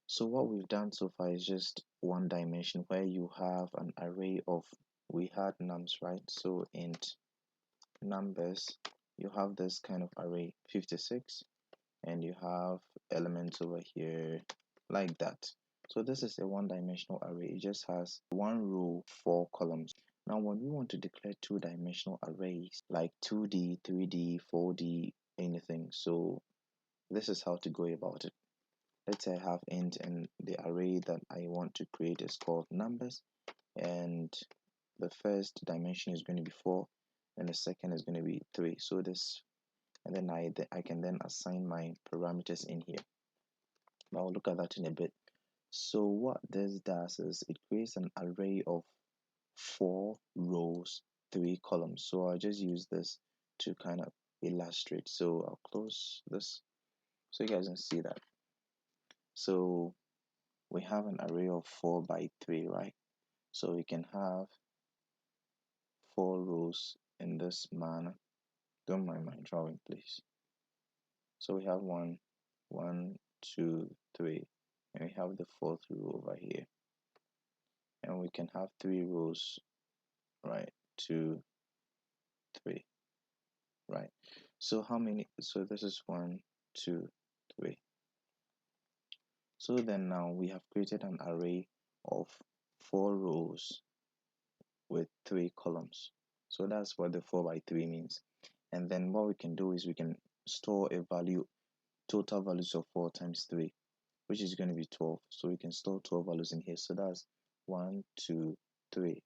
So what we've done so far is just one dimension where you have an array of, we had nums, right? So int numbers, you have this kind of array 56, and you have elements over here like that. So this is a one-dimensional array. It just has one row, four columns. Now when we want to declare two-dimensional arrays like 2D, 3D, 4D, anything, so this is how to go about it. Let's say I have int, and the array that I want to create is called numbers, and the first dimension is going to be 4, and the second is going to be 3. So this, and then I can then assign my parameters in here. I'll look at that in a bit. So what this does is it creates an array of 4 rows, 3 columns. So I'll just use this to kind of illustrate. So I'll close this so you guys can see that. So we have an array of 4 by 3, right? So we can have 4 rows in this manner. Don't mind my drawing, please. So we have 1, 1, 2, 3, and we have the fourth row over here. And we can have 3 rows, right? 2, 3, right? So how many? So this is 1, 2, 3. So then now we have created an array of 4 rows with 3 columns. So that's what the 4 by 3 means. And then what we can do is we can store a value, total values of 4 times 3, which is going to be 12. So we can store 12 values in here. So that's 1, 2, 3,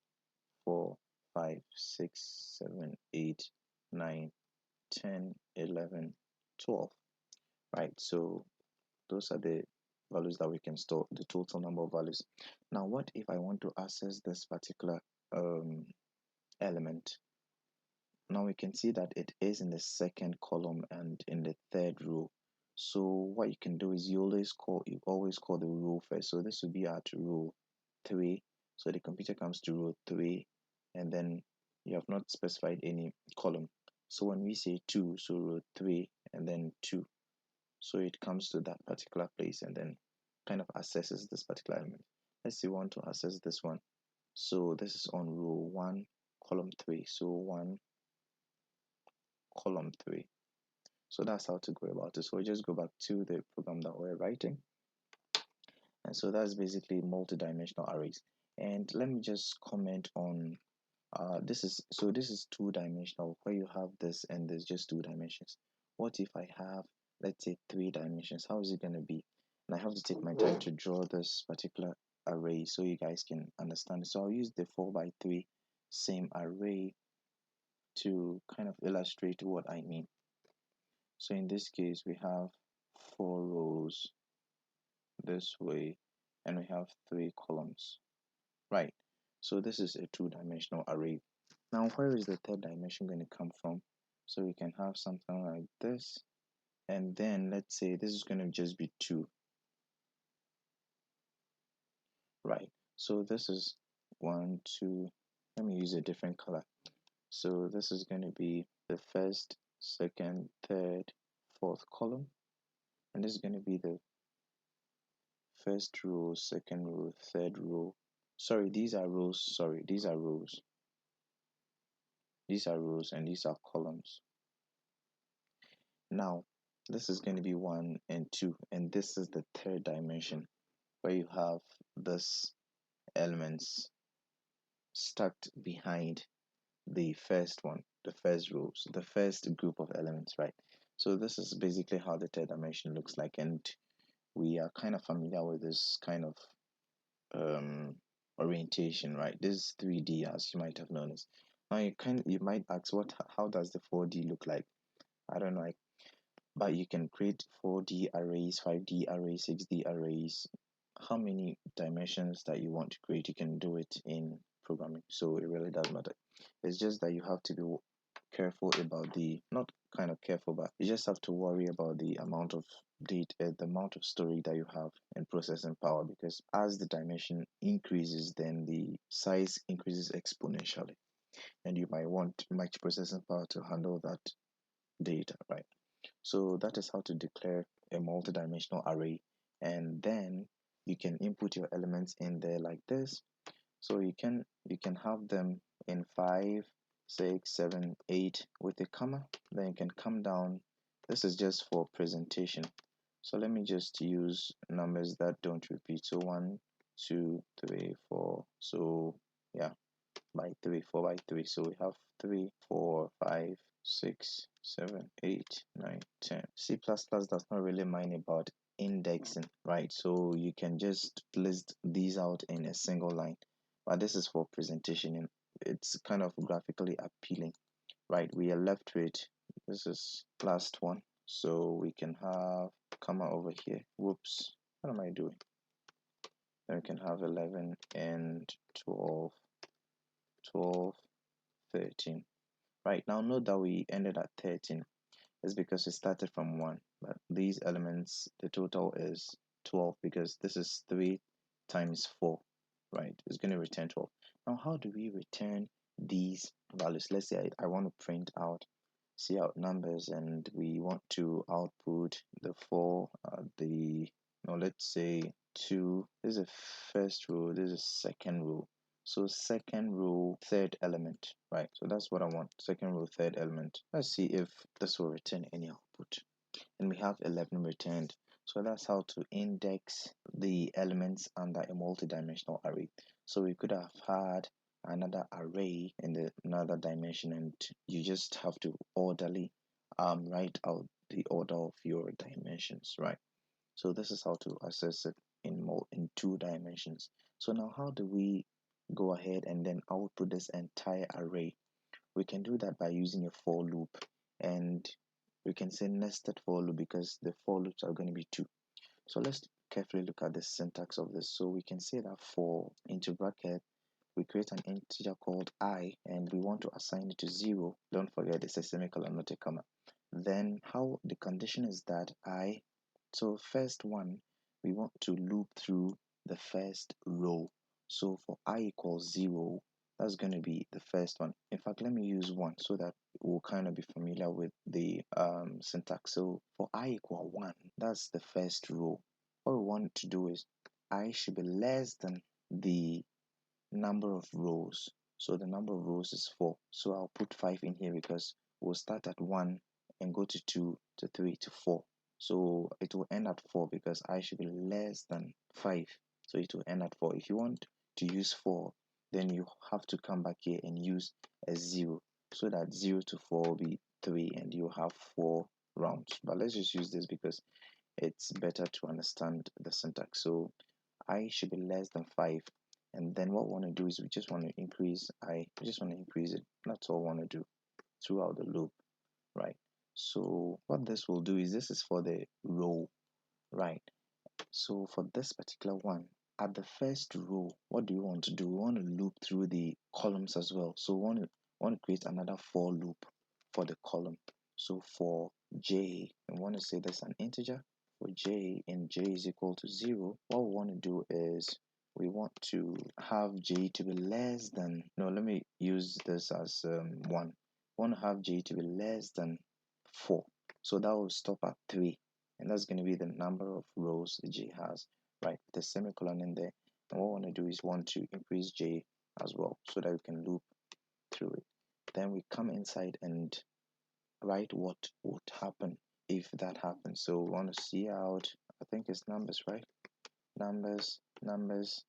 4, 5, 6, 7, 8, 9, 10, 11, 12. Right? So those are the values that we can store, the total number of values. Now, what if I want to access this particular element? Now we can see that it is in the second column and in the third row. So what you can do is you always call the row first. So this will be at row 3. So the computer comes to row 3, and then you have not specified any column. So when we say 2, so row 3 and then 2. So it comes to that particular place and then kind of accesses this particular element. Let's say we want to access this one. So this is on row 1, column 3. So 1, column 3. So that's how to go about it. So we just go back to the program that we're writing. And so that's basically multi-dimensional arrays. And let me just comment on this is two-dimensional where you have this and there's just 2 dimensions. What if I have, let's say, 3 dimensions? How is it going to be? And I have to take my time to draw this particular array so you guys can understand. So I'll use the 4 by 3 same array to kind of illustrate what I mean. So in this case, we have 4 rows this way, and we have 3 columns, right? So this is a two-dimensional array. Now, where is the third dimension going to come from? So we can have something like this, and then let's say this is going to just be 2, right? So this is 1, 2. Let me use a different color. So this is going to be the first, second, third, fourth column, and this is going to be the first row, second row, third row. Sorry, these are rows. Sorry, these are rows. These are rows and these are columns. Now, this is going to be 1 and 2, and this is the third dimension where you have this elements stacked behind the first one, the first rows, the first group of elements, right? So this is basically how the third dimension looks like, and we are kind of familiar with this kind of um, orientation, right? This is 3D, as you might have noticed. Now you might ask, how does the 4D look like? I don't know, but you can create 4D arrays, 5D arrays, 6D arrays. How many dimensions that you want to create, you can do it in programming. So it really doesn't matter. It's just that you have to be careful about the, not kind of careful, but you just have to worry about the amount of data, the amount of storage that you have in processing power, because as the dimension increases, then the size increases exponentially, and you might want much processing power to handle that data, right? So that is how to declare a multidimensional array. And then you can input your elements in there like this. So you can have them in 5, 6, 7, 8 with a comma. Then you can come down. This is just for presentation. So let me just use numbers that don't repeat. So 1, 2, 3, 4. So yeah, by 3, 4 by 3. So we have 3, 4, 5, 6, 7, 8, 9, 10. C++ does not really mind about indexing, right? So you can just list these out in a single line. But this is for presentation and it's kind of graphically appealing, right? We are left with this is last one. So we can have comma over here. Whoops. What am I doing? Then we can have 11 and 12, 12, 13. Right now, note that we ended at 13 is because we started from 1. But these elements, the total is 12 because this is 3 times 4, right? It's going to return 12. Now, how do we return these values? Let's say I want to print out see out numbers and we want to output the 4, no, let's say 2. This is the first row, this is second row. So second row, third element, right? So that's what I want. Second row, third element. Let's see if this will return any output. And we have 11 returned. So that's how to index the elements under a multi-dimensional array. So we could have had another array in the another dimension, and you just have to orderly write out the order of your dimensions, right? So this is how to access it in 2 dimensions. So now how do we go ahead and then output this entire array? We can do that by using a for loop, and we can say nested for loop because the for loops are going to be 2. So let's carefully look at the syntax of this. So we can say that for into bracket we create an integer called I and we want to assign it to 0. Don't forget it's a semicolon, not a comma. Then how the condition is that I, so first one, we want to loop through the first row. So for I equals 0, that's going to be the first one. In fact, let me use 1 so that we'll kind of be familiar with the syntax. So for I equal 1, that's the first row. What we want to do is I should be less than the number of rows. So the number of rows is 4. So I'll put 5 in here because we'll start at 1 and go to 2 to 3 to 4. So it will end at 4 because I should be less than 5. So it will end at 4. If you want to use 4, then you have to come back here and use a 0. So that 0 to 4 will be 3 and you have 4 rounds. But let's just use this because it's better to understand the syntax. So I should be less than 5. And then what we want to do is we just want to increase we just want to increase it. That's all we want to do throughout the loop, right? So what this will do is this is for the row, right? So for this particular one, at the first row, what do you want to do? We want to loop through the columns as well. So we want to create another for loop for the column. So for j, we want to say there's an integer for j and j is equal to 0. What we want to do is we want to have j to be less than, no, let me use this as 1. We want to have j to be less than 4. So that will stop at 3 and that's going to be the number of rows j has, right? The semicolon in there. And what we want to do is want to increase j as well so that we can loop through it. Then we come inside and write what would happen if that happens. So we want to see out, I think it's numbers, right? Numbers,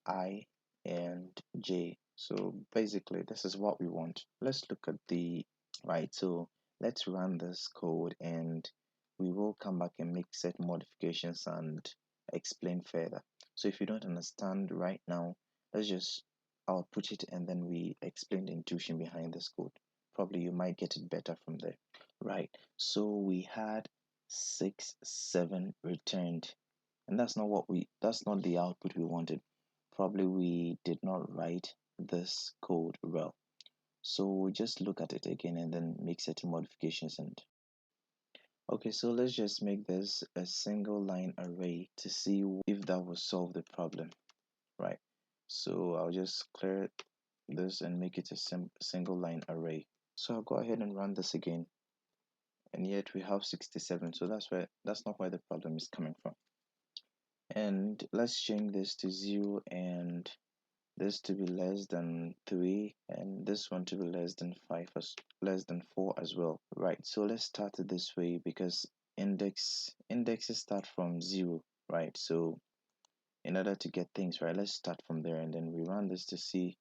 I and j. So basically this is what we want. Let's look at the right. So let's run this code and we will come back and make set modifications and explain further. So if you don't understand right now, let's just output it and then we explain the intuition behind this code. Probably you might get it better from there. Right. So we had 6, 7 returned. And that's not the output we wanted. Probably we did not write this code well. So we'll just look at it again and then make certain modifications. And okay, so let's just make this a single line array to see if that will solve the problem, right? So I'll just clear this and make it a single line array. So I'll go ahead and run this again, and yet we have 67. So that's not where the problem is coming from. And let's change this to 0 and this to be less than 3 and this one to be less than 5 as less than 4 as well. Right, so let's start it this way because indexes start from 0, right? So in order to get things right, let's start from there and then we run this to see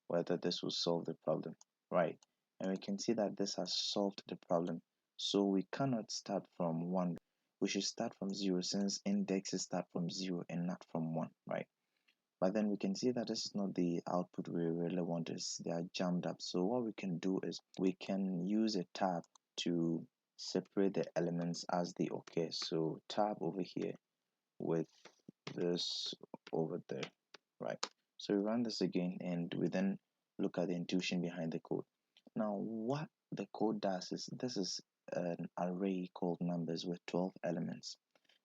whether this will solve the problem, right? And we can see that this has solved the problem. So we cannot start from 1. We should start from 0 since indexes start from 0 and not from 1, right? But then we can see that this is not the output we really want. Is they are jammed up. So what we can do is we can use a tab to separate the elements as they occur. So tab over here with this over there, right? So we run this again and we then look at the intuition behind the code. Now what the code does is this is an array called numbers with 12 elements.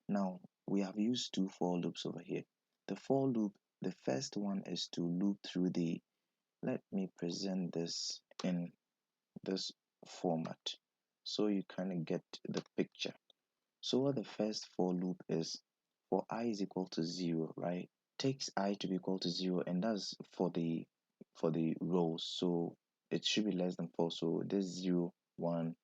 Now we have used two for loops over here. The for loop, the first one is to loop through the, let me present this in this format so you kind of get the picture. So what the first for loop is, for I is equal to 0, right? Takes I to be equal to 0 and that's for the rows. So it should be less than 4. So this 0, 1,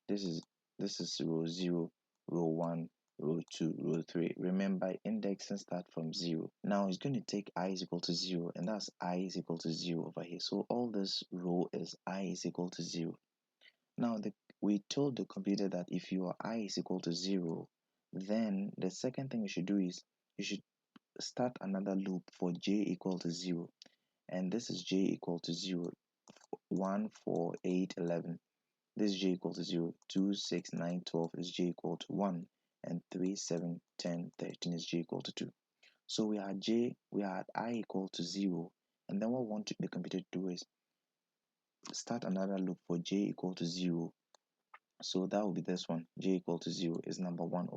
this is row 0, row 1, row 2, row 3. Remember, indexing start from 0. Now it's going to take I is equal to 0 and that's I is equal to 0 over here. So all this row is I is equal to 0. Now we told the computer that if your I is equal to 0, then the second thing you should do is you should start another loop for j equal to 0. And this is j equal to 0, 1, 4, 8, 11. This is j equal to 0, 2, 6, 9, 12 is j equal to 1, and 3, 7, 10, 13 is j equal to 2. So we are at I equal to 0, and then what we want the computer to do is start another loop for j equal to 0. So that will be this one. J equal to 0 is the number 1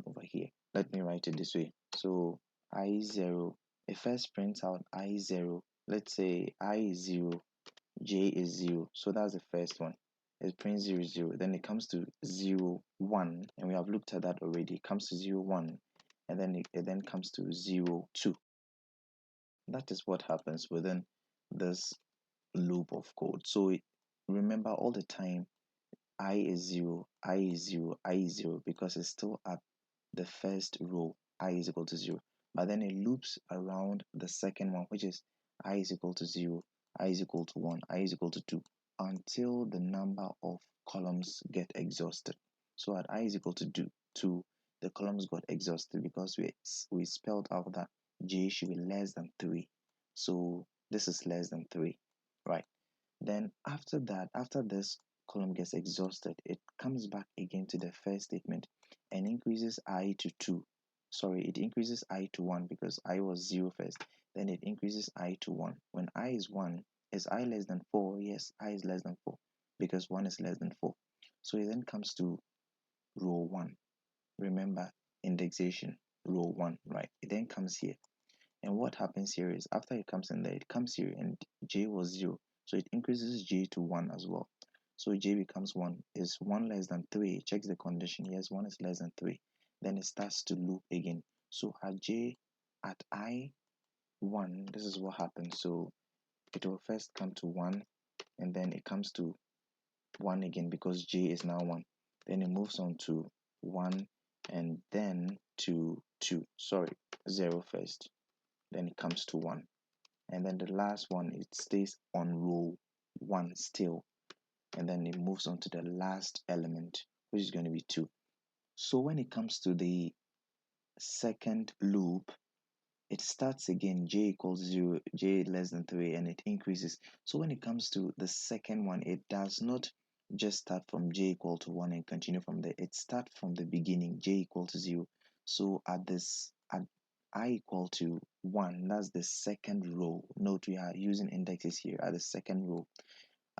over here. Let me write it this way. So I0, it first prints out I0. Let's say I is 0, J is 0. So that's the first one. It prints 0, 0. Then it comes to 0, 1. And we have looked at that already. It comes to 0, 1. And then it then comes to 0, 2. That is what happens within this loop of code. So remember all the time I is 0, I is 0, I is 0 because it's still at the first row, I is equal to 0. But then it loops around the second one, which is I is equal to 0, I is equal to 1, I is equal to 2, until the number of columns get exhausted. So at I is equal to 2, the columns got exhausted because we spelled out that j should be less than 3. So this is less than 3, right? Then after that, after this column gets exhausted, it comes back again to the first statement and increases I to 2. Sorry, it increases I to 1 because I was 0 first. Then it increases I to 1. When I is 1, is I less than 4? Yes, I is less than 4 because 1 is less than 4. So it then comes to row 1. Remember, indexation, row 1, right? It then comes here. And what happens here is after it comes in there, it comes here and j was 0. So it increases j to 1 as well. So j becomes 1. Is 1 less than 3? It checks the condition. Yes, 1 is less than 3. Then it starts to loop again. So at I1, this is what happens. So it will first come to 1 and then it comes to 1 again because j is now 1. Then it moves on to 1 and then to 2. Sorry, 0 first. Then it comes to 1. And then the last one, it stays on row 1 still, and then it moves on to the last element, which is going to be 2. So when it comes to the second loop, it starts again j equals 0, j less than 3, and it increases. So when it comes to the second one, it does not just start from j equal to 1 and continue from there. It starts from the beginning, j equal to 0. So at I equal to 1, that's the second row. Note we are using indexes here at the second row.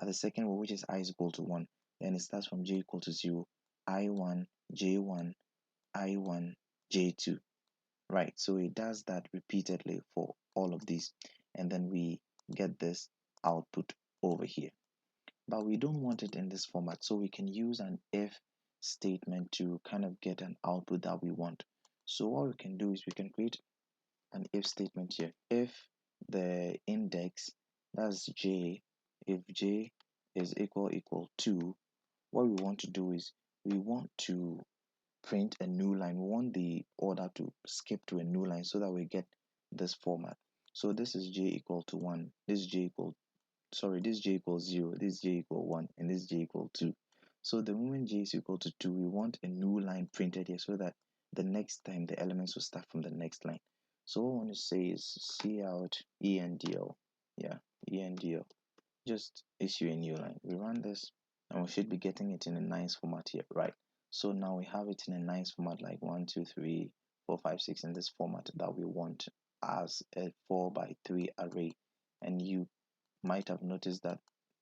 At the second row, which is I is equal to 1, then it starts from j equal to 0, I1, J1, I1, J2. Right, so it does that repeatedly for all of these, and then we get this output over here. But we don't want it in this format, so we can use an if statement to kind of get an output that we want. So what we can do is we can create an if statement here. If the index, that's j, if j is equal to, what we want to do is we want to print a new line. We want the order to skip to a new line so that we get this format. So this is j equal to 1, this is j equal, sorry, this j equals 0, this j equal 1, and this j equal 2. So the moment j is equal to 2, we want a new line printed here so that the next time the elements will start from the next line. So what I want to say is cout endl, yeah, endl, just issue a new line. We run this and we should be getting it in a nice format here, right? So now we have it in a nice format like 1, 2, 3, 4, 5, 6 in this format that we want as a 4 by 3 array. And you might have noticed that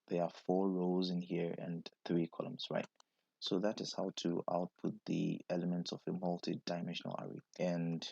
there are 4 rows in here and 3 columns, right? So that is how to output the elements of a multi-dimensional array. And